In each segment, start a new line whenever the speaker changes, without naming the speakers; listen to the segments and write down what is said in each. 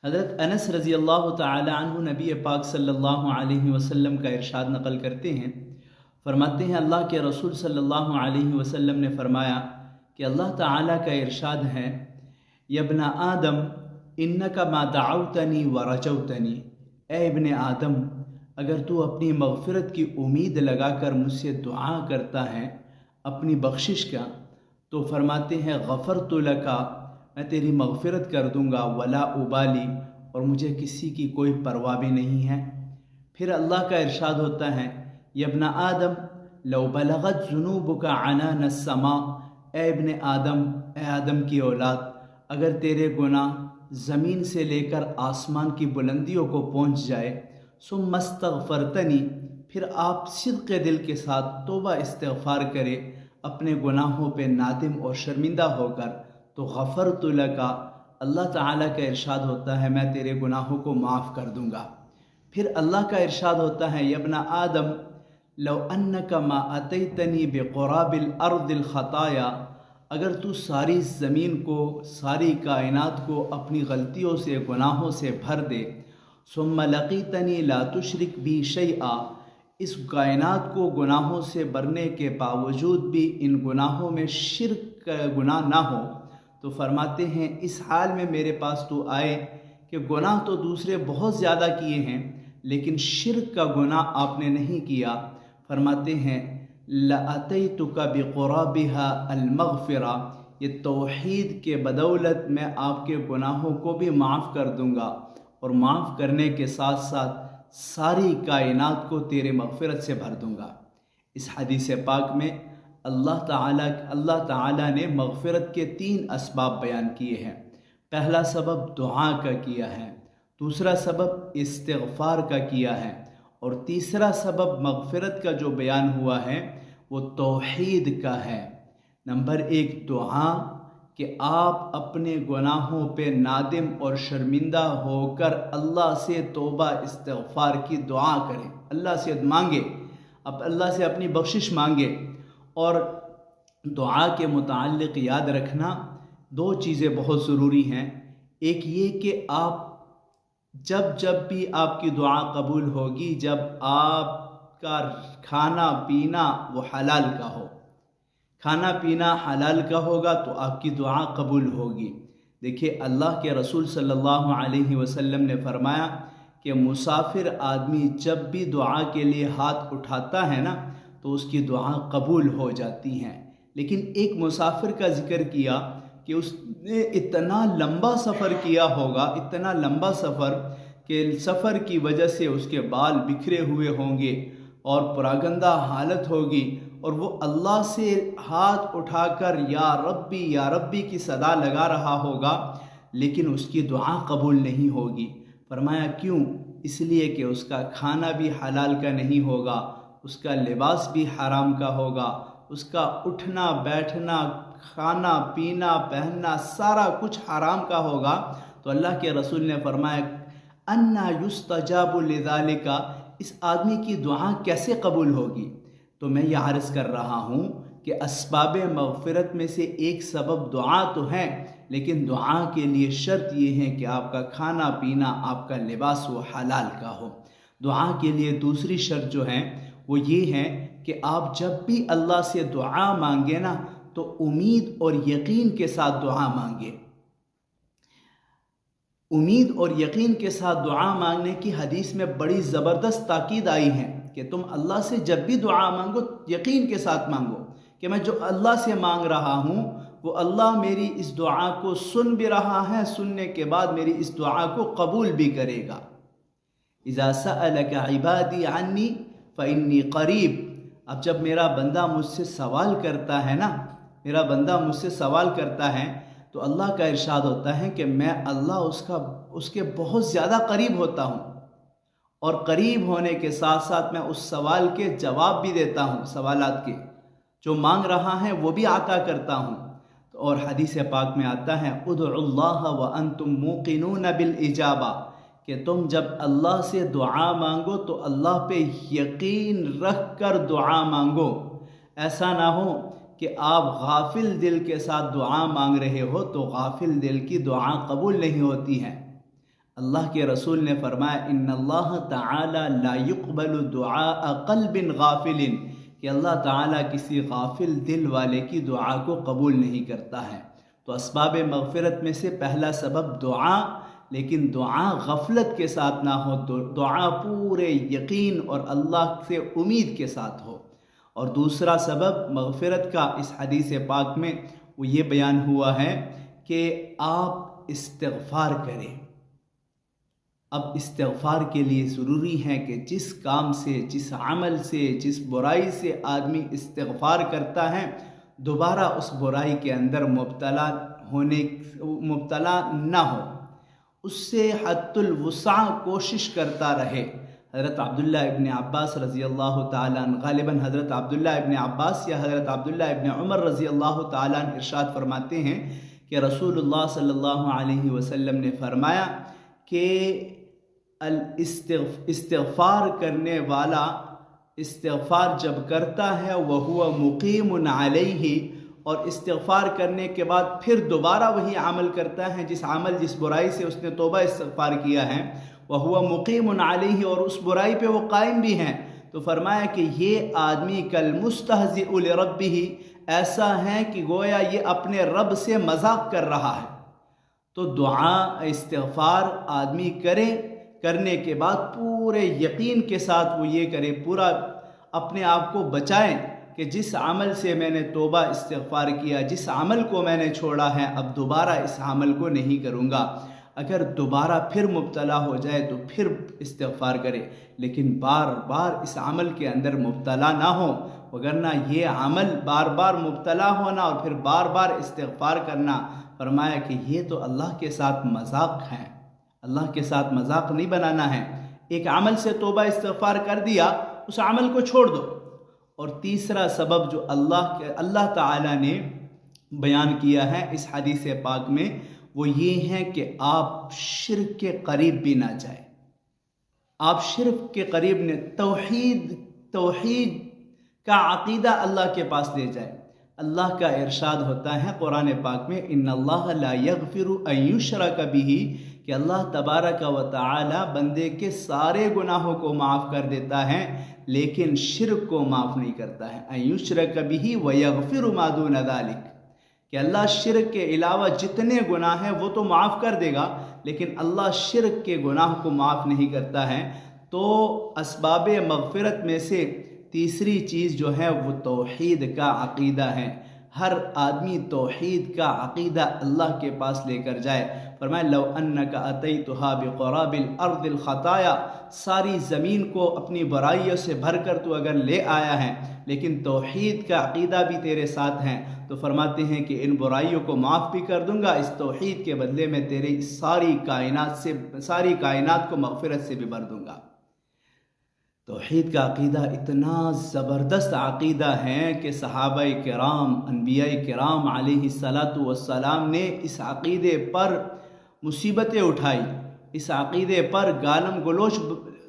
حضرت انس رضی اللہ تعالی عنہ نبی پاک صلی اللہ علیہ وسلم کا ارشاد نقل کرتے ہیں، فرماتے ہیں اللہ کے رسول صلی اللہ علیہ وسلم نے فرمایا کہ اللہ تعالیٰ کا ارشاد ہے، یا ابن آدم انک ما دعوتنی ورجوتنی، اے ابن آدم اگر تو اپنی مغفرت کی امید لگا کر مجھ سے دعا کرتا ہے اپنی بخشش کا، تو فرماتے ہیں غفرت لکا، میں تیری مغفرت کر دوں گا، ولا ابالی، اور مجھے کسی کی کوئی پرواہ بھی نہیں ہے۔ پھر اللہ کا ارشاد ہوتا ہے، یا ابن آدم لو بلغت ذنوبک عنان السماء، اے ابن آدم، اے آدم کی اولاد، اگر تیرے گناہ زمین سے لے کر آسمان کی بلندیوں کو پہنچ جائے، ثم استغفرتنی، پھر آپ صدق دل کے ساتھ توبہ استغفار کرے اپنے گناہوں پہ نادم اور شرمندہ ہو کر، تو غفرت لکا، اللہ تعالیٰ کا ارشاد ہوتا ہے میں تیرے گناہوں کو معاف کر دوں گا۔ پھر اللہ کا ارشاد ہوتا ہے، یا ابن آدم لو انک ما اتیتنی بقراب الارض الخطایا، اگر تو ساری زمین کو، ساری کائنات کو اپنی غلطیوں سے، گناہوں سے بھر دے، ثم لقیتنی لا تشرک بی شیئا، اس کائنات کو گناہوں سے بھرنے کے باوجود بھی ان گناہوں میں شرک کا گناہ نہ ہو، تو فرماتے ہیں اس حال میں میرے پاس تو آئے کہ گناہ تو دوسرے بہت زیادہ کیے ہیں لیکن شرک کا گناہ آپ نے نہیں کیا، فرماتے ہیں لَأَتَيْتُكَ بِقُرَابِهَا الْمَغْفِرَةِ، یہ توحید کے بدولت میں آپ کے گناہوں کو بھی معاف کر دوں گا، اور معاف کرنے کے ساتھ ساتھ ساری کائنات کو تیرے مغفرت سے بھر دوں گا۔ اس حدیث پاک میں اللہ تعالیٰ نے مغفرت کے 3 اسباب بیان کیے ہیں۔ پہلا سبب دعا کا کیا ہے، دوسرا سبب استغفار کا کیا ہے، اور تیسرا سبب مغفرت کا جو بیان ہوا ہے وہ توحید کا ہے۔ نمبر 1 دعا، کہ آپ اپنے گناہوں پہ نادم اور شرمندہ ہو کر اللہ سے توبہ استغفار کی دعا کریں، اللہ سے مانگے، اب اللہ سے اپنی بخشش مانگے۔ اور دعا کے متعلق یاد رکھنا 2 چیزیں بہت ضروری ہیں۔ ایک یہ کہ آپ جب بھی آپ کی دعا قبول ہوگی جب آپ کا کھانا پینا وہ حلال کا ہو، کھانا پینا حلال کا ہوگا تو آپ کی دعا قبول ہوگی۔ دیکھیے اللہ کے رسول صلی اللہ علیہ وسلم نے فرمایا کہ مسافر آدمی جب بھی دعا کے لیے ہاتھ اٹھاتا ہے نا تو اس کی دعا قبول ہو جاتی ہیں۔ لیکن ایک مسافر کا ذکر کیا کہ اس نے اتنا لمبا سفر کیا ہوگا، اتنا لمبا سفر کہ سفر کی وجہ سے اس کے بال بکھرے ہوئے ہوں گے اور پراگندہ حالت ہوگی، اور وہ اللہ سے ہاتھ اٹھا کر یا ربی کی صدا لگا رہا ہوگا، لیکن اس کی دعا قبول نہیں ہوگی۔ فرمایا کیوں؟ اس لیے کہ اس کا کھانا بھی حلال کا نہیں ہوگا، اس کا لباس بھی حرام کا ہوگا، اس کا اٹھنا بیٹھنا کھانا پینا پہننا سارا کچھ حرام کا ہوگا۔ تو اللہ کے رسول نے فرمایا انا یستجاب لذالک، اس آدمی کی دعا کیسے قبول ہوگی؟ تو میں یہ عرض کر رہا ہوں کہ اسباب مغفرت میں سے ایک سبب دعا تو ہے، لیکن دعا کے لیے شرط یہ ہے کہ آپ کا کھانا پینا آپ کا لباس وہ حلال کا ہو۔ دعا کے لیے دوسری شرط جو ہے وہ یہ ہے کہ آپ جب بھی اللہ سے دعا مانگے نا تو امید اور یقین کے ساتھ دعا مانگے۔ امید اور یقین کے ساتھ دعا مانگنے کی حدیث میں بڑی زبردست تاکید آئی ہے کہ تم اللہ سے جب بھی دعا مانگو یقین کے ساتھ مانگو کہ میں جو اللہ سے مانگ رہا ہوں وہ اللہ میری اس دعا کو سن بھی رہا ہے، سننے کے بعد میری اس دعا کو قبول بھی کرے گا۔ اذا سألک عبادی عنی فإنی قریب، اب جب میرا بندہ مجھ سے سوال کرتا ہے نا، میرا بندہ مجھ سے سوال کرتا ہے تو اللہ کا ارشاد ہوتا ہے کہ میں اللہ اس کے بہت زیادہ قریب ہوتا ہوں، اور قریب ہونے کے ساتھ ساتھ میں اس سوال کے جواب بھی دیتا ہوں، سوالات کے جو مانگ رہا ہے وہ بھی عطا کرتا ہوں۔ اور حدیث پاک میں آتا ہے ادعوا اللہ وانتم موقنون بالاجابہ، کہ تم جب اللہ سے دعا مانگو تو اللہ پہ یقین رکھ کر دعا مانگو، ایسا نہ ہو کہ آپ غافل دل کے ساتھ دعا مانگ رہے ہو تو غافل دل کی دعا قبول نہیں ہوتی ہے۔ اللہ کے رسول نے فرمایا ان اللہ تعالی لا يقبل دعاء قلب غافل، کہ اللہ تعالیٰ کسی غافل دل والے کی دعا کو قبول نہیں کرتا ہے۔ تو اسباب مغفرت میں سے پہلا سبب دعا، لیکن دعا غفلت کے ساتھ نہ ہو، دعا پورے یقین اور اللہ سے امید کے ساتھ ہو۔ اور دوسرا سبب مغفرت کا اس حدیث پاک میں وہ یہ بیان ہوا ہے کہ آپ استغفار کریں۔ اب استغفار کے لیے ضروری ہے کہ جس کام سے، جس عمل سے، جس برائی سے آدمی استغفار کرتا ہے، دوبارہ اس برائی کے اندر مبتلا نہ ہو، اس سے حد الوسع کوشش کرتا رہے۔ حضرت عبداللہ ابن عباس رضی اللہ تعالیٰ عنہ، غالباً حضرت عبداللہ ابن عباس یا حضرت عبداللہ ابن عمر رضی اللہ تعالیٰ عنہ ارشاد فرماتے ہیں کہ رسول اللہ صلی اللہ علیہ وسلم نے فرمایا کہ استغفار کرنے والا استغفار جب کرتا ہے وہو مقیم علیہ، اور استغفار کرنے کے بعد پھر دوبارہ وہی عمل کرتا ہے، جس برائی سے اس نے توبہ استغفار کیا ہے، وہو مقیم علیہ، اور اس برائی پہ وہ قائم بھی ہیں، تو فرمایا کہ یہ آدمی کالمستہزئ لربہ، ایسا ہے کہ گویا یہ اپنے رب سے مذاق کر رہا ہے۔ تو دعا استغفار آدمی کرنے کے بعد پورے یقین کے ساتھ وہ یہ کرے، پورا اپنے آپ کو بچائیں کہ جس عمل سے میں نے توبہ استغفار کیا، جس عمل کو میں نے چھوڑا ہے، اب دوبارہ اس عمل کو نہیں کروں گا۔ اگر دوبارہ پھر مبتلا ہو جائے تو پھر استغفار کرے، لیکن بار بار اس عمل کے اندر مبتلا نہ ہو، وگرنہ یہ عمل بار بار مبتلا ہونا اور پھر بار بار استغفار کرنا، فرمایا کہ یہ تو اللہ کے ساتھ مذاق ہے، اللہ کے ساتھ مذاق نہیں بنانا ہے۔ ایک عمل سے توبہ استغفار کر دیا، اس عمل کو چھوڑ دو۔ اور تیسرا سبب جو اللہ تعالیٰ نے بیان کیا ہے اس حدیث پاک میں، وہ یہ ہے کہ آپ شرک کے قریب بھی نہ جائیں۔ آپ شرک کے قریب نے توحید کا عقیدہ اللہ کے پاس لے جائیں۔ اللہ کا ارشاد ہوتا ہے قرآن پاک میں ان اللہ لا یغفر ان یشرک بہ، کہ اللہ تبارک و تعالی بندے کے سارے گناہوں کو معاف کر دیتا ہے لیکن شرک کو معاف نہیں کرتا ہے۔ ان یشرک بہ ویغفر ما دون ذلک، کہ اللہ شرک کے علاوہ جتنے گناہ ہیں وہ تو معاف کر دے گا، لیکن اللہ شرک کے گناہ کو معاف نہیں کرتا ہے۔ تو اسباب مغفرت میں سے تیسری چیز جو ہے وہ توحید کا عقیدہ ہے۔ ہر آدمی توحید کا عقیدہ اللہ کے پاس لے کر جائے۔ فرمایا لو انک اتیتھا بقراب الارض الخطایا، ساری زمین کو اپنی برائیوں سے بھر کر تو اگر لے آیا ہے لیکن توحید کا عقیدہ بھی تیرے ساتھ ہیں، تو فرماتے ہیں کہ ان برائیوں کو معاف بھی کر دوں گا، اس توحید کے بدلے میں تیری ساری کائنات کو مغفرت سے بھی بھر دوں گا۔ توحید کا عقیدہ اتنا زبردست عقیدہ ہے کہ صحابہ کرام، انبیاء کرام علیہ السلام نے اس عقیدے پر مصیبتیں اٹھائی، اس عقیدے پر گالم گلوچ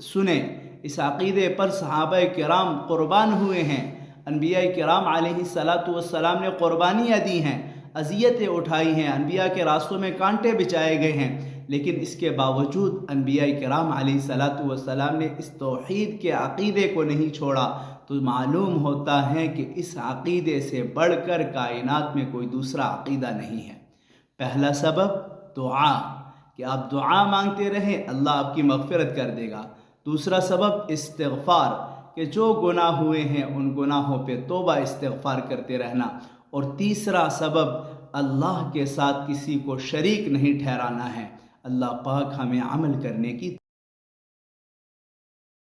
سنے، اس عقیدے پر صحابہ کرام قربان ہوئے ہیں، انبیاء کرام علیہ السلام نے قربانیاں دی ہیں، اذیتیں اٹھائی ہیں، انبیاء کے راستوں میں کانٹے بچھائے گئے ہیں، لیکن اس کے باوجود انبیاء کرام علیہ السلام نے اس توحید کے عقیدے کو نہیں چھوڑا۔ تو معلوم ہوتا ہے کہ اس عقیدے سے بڑھ کر کائنات میں کوئی دوسرا عقیدہ نہیں ہے۔ پہلا سبب دعا، کہ آپ دعا مانگتے رہیں، اللہ آپ کی مغفرت کر دے گا۔ دوسرا سبب استغفار، کہ جو گناہ ہوئے ہیں ان گناہوں پہ توبہ استغفار کرتے رہنا۔ اور تیسرا سبب اللہ کے ساتھ کسی کو شریک نہیں ٹھہرانا ہے۔ اللہ پاک ہمیں عمل کرنے کی